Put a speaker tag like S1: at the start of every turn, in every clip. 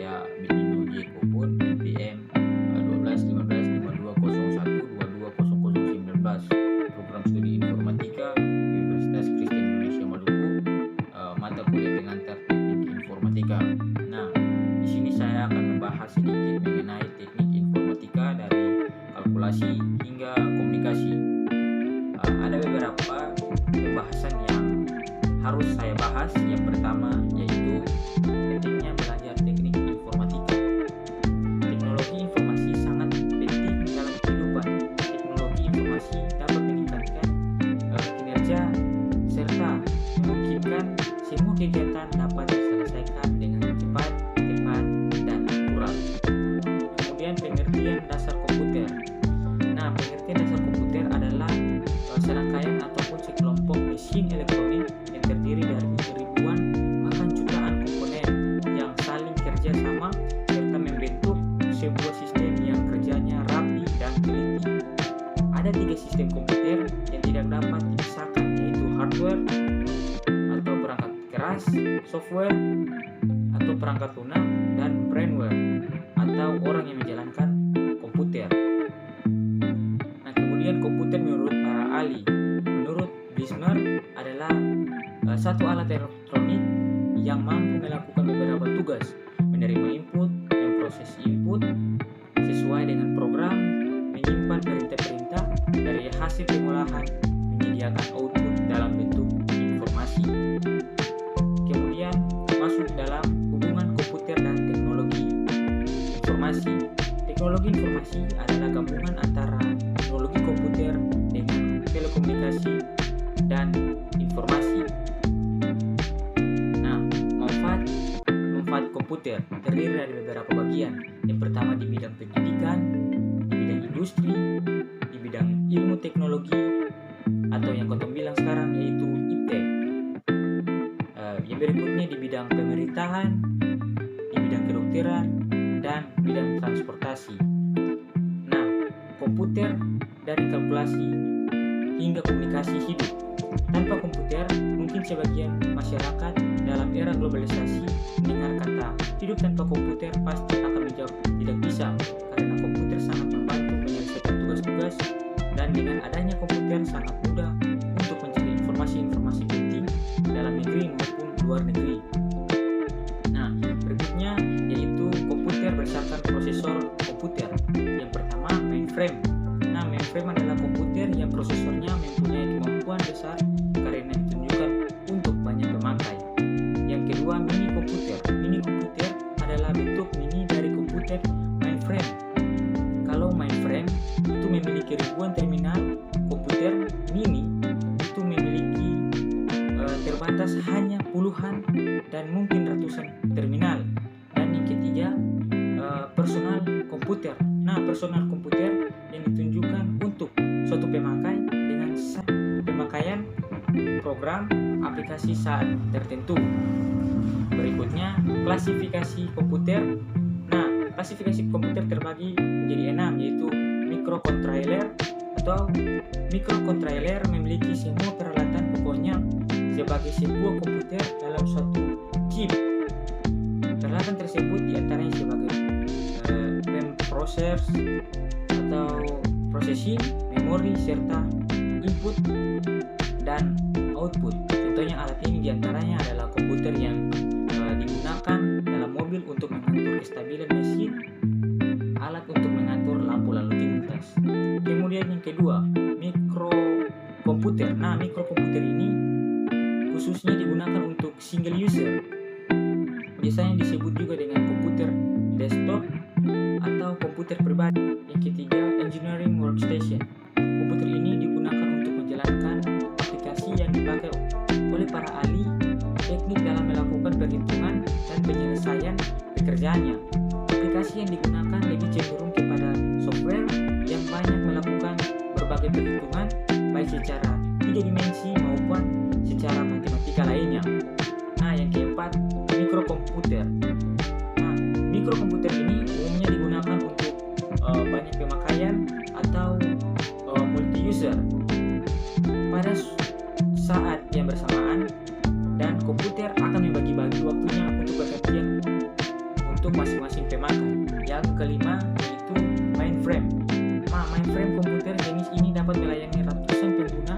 S1: kayak Binindo Jeko pun NPM 12 15 52 01 22 0019 program studi informatika Universitas Kristen Indonesia Maluku, mata kuliah pengantar teknik informatika. Nah, di sini saya akan membahas sedikit mengenai teknik informatika dari kalkulasi hingga komunikasi. Ada beberapa pembahasan yang harus saya bahas. Yang pertama yaitu pentingnya belajar teknik informatika. Teknologi informasi sangat penting dalam kehidupan. Teknologi informasi dapat meningkatkan kinerja serta memungkinkan semua kegiatan dapat diselesaikan dengan cepat, tepat, dan akurat. Kemudian pengertian dasar komputer. Nah, pengertian dasar komputer adalah serangkaian ataupun sekelompok mesin elektronik yang terdiri dari ribuan bahkan jutaan komponen yang saling kerja sama serta membentuk sebuah sistem yang kerjanya rapi dan teliti. Ada 3 sistem komputer yang tidak dapat dipisahkan, yaitu hardware atau perangkat keras, software atau perangkat lunak, dan brainware atau orang yang menjalankan komputer. Nah, kemudian komputer menurut para ahli, menurut Bismarck adalah satu alat elektronik yang mampu melakukan beberapa tugas, menerima input, memproses input sesuai dengan program, menyimpan perintah-perintah dari hasil pengolahan, menyediakan output dalam bentuk informasi. Kemudian masuk dalam hubungan komputer dan teknologi informasi. Teknologi informasi adalah gabungan antara teknologi komputer dengan telekomunikasi dan informasi. Nah, manfaat komputer terdiri dari beberapa bagian. Yang pertama di bidang pendidikan, di bidang industri, di bidang ilmu teknologi atau yang kota bilang sekarang yaitu iptek. Yang berikutnya di bidang pemerintahan, di bidang kedokteran, dan bidang transportasi. Nah, komputer dari kalkulasi hingga komunikasi hidup. Tanpa komputer, mungkin sebagian masyarakat dalam era globalisasi mendengar kata hidup tanpa komputer pasti akan menjawab tidak bisa, karena komputer sangat membantu menyelesaikan tugas-tugas, dan dengan adanya komputer sangat mudah untuk mencari informasi-informasi penting dalam negeri maupun luar negeri. Nah, berikutnya yaitu komputer berdasarkan prosesor komputer. Yang pertama, mainframe. Nah, mainframe adalah komputer yang prosesornya mempunyai kemampuan besar karena ditunjukkan untuk banyak pemakai. Yang kedua, mini komputer. Mini komputer adalah bentuk mini dari komputer mainframe. Kalau mainframe itu memiliki ribuan terminal, komputer mini itu memiliki terbatas hanya puluhan dan mungkin ratusan terminal. Dan yang ketiga, personal komputer. Nah, personal komputer yang ditunjukkan untuk suatu pemakai dengan pemakaian program aplikasi saat tertentu. Berikutnya, klasifikasi komputer. Nah, klasifikasi komputer terbagi menjadi 6, yaitu microcontroller. Atau microcontroller memiliki semua peralatan pokoknya sebagai sebuah komputer dalam suatu chip. Peralatan tersebut diantaranya sebagai proses atau processing, memori, serta input dan output. Contohnya alat ini diantaranya adalah komputer yang digunakan dalam mobil untuk mengatur kestabilan mesin, alat untuk mengatur lampu lalu lintas. Kemudian yang kedua, mikrokomputer. Nah, mikrokomputer ini khususnya digunakan untuk single user. Biasanya disebut juga dengan komputer desktop atau komputer pribadi. Yang ketiga, engineering workstation. Komputer ini digunakan untuk menjalankan aplikasi yang dipakai oleh para ahli teknik dalam melakukan perhitungan dan penyelesaian pekerjaannya. Aplikasi yang digunakan lebih cenderung kepada software yang banyak melakukan berbagai perhitungan, baik secara 3 dimensi maupun secara matematika lainnya. Nah, yang keempat, mikrokomputer. Nah, mikrokomputer ini umumnya digunakan untuk banyak pemakaian atau multi user. Pada saat yang bersamaan, dan komputer akan membagi-bagi waktunya untuk untuk masing-masing pemakai. Yang kelima yaitu mainframe. Mainframe komputer jenis ini dapat melayani ratusan pengguna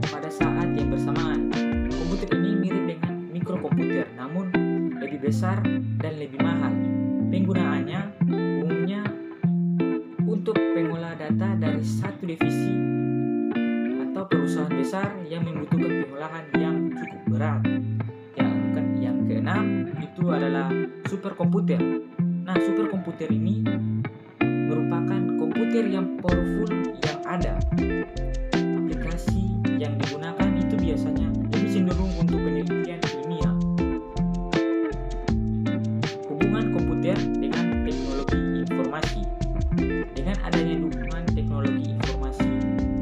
S1: pada saat yang bersamaan. Komputer ini mirip dengan mikrokomputer, namun lebih besar dan lebih mahal. Penggunaannya umumnya untuk pengolah data dari satu divisi atau perusahaan besar yang membutuhkan pengolahan yang cukup berat. Yang keenam itu adalah superkomputer. Superkomputer ini merupakan komputer yang powerful yang ada. Aplikasi yang digunakan itu biasanya lebih cenderung untuk penelitian ilmiah. Hubungan komputer dengan teknologi informasi. Dengan adanya dukungan teknologi informasi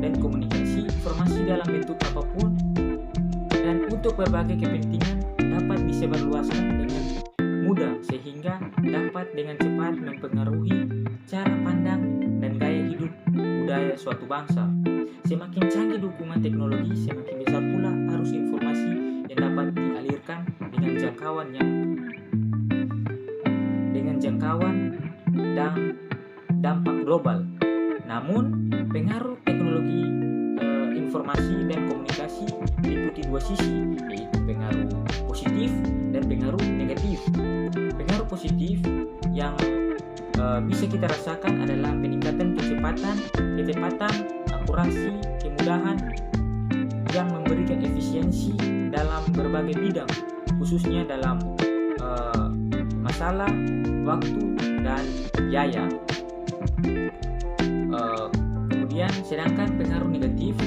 S1: dan komunikasi, informasi dalam bentuk apapun dan untuk berbagai kepentingan dapat disebarluaskan dengan mudah, sehingga dapat dengan cepat mempengaruhi cara pandang dan gaya hidup budaya suatu bangsa. Semakin canggih dukungan teknologi, semakin besar pula arus informasi yang dapat dialirkan dengan jangkauan dan dampak global. Namun, pengaruh teknologi informasi dan komunikasi meliputi dua sisi, yaitu pengaruh positif dan pengaruh negatif. Pengaruh positif yang bisa kita rasakan adalah peningkatan kecepatan, akurasi, kemudahan yang memberikan efisiensi dalam berbagai bidang, khususnya dalam masalah, waktu, dan biaya. Kemudian sedangkan pengaruh negatif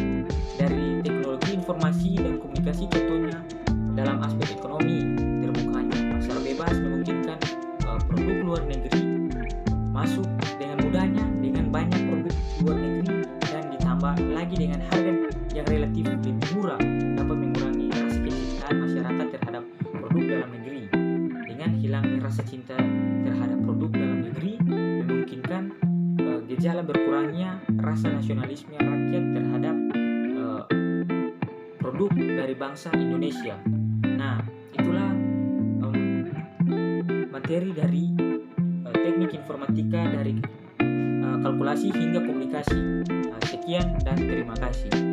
S1: dari teknologi informasi dan komunikasi contohnya dalam aspek ekonomi, terbukanya pasar bebas memungkinkan produk luar negeri masuk dengan mudahnya dengan banyak produk luar negeri, dan ditambah lagi dengan harga yang relatif lebih murah dapat mengurangi rasa kecintaan masyarakat terhadap produk dalam negeri. Dengan hilangnya rasa cinta terhadap produk dalam negeri memungkinkan gejala berkurangnya rasa nasionalisme rakyat terhadap produk dari bangsa Indonesia. Nah, itulah materi dari teknik informatika dari kalkulasi hingga komunikasi. Sekian dan terima kasih.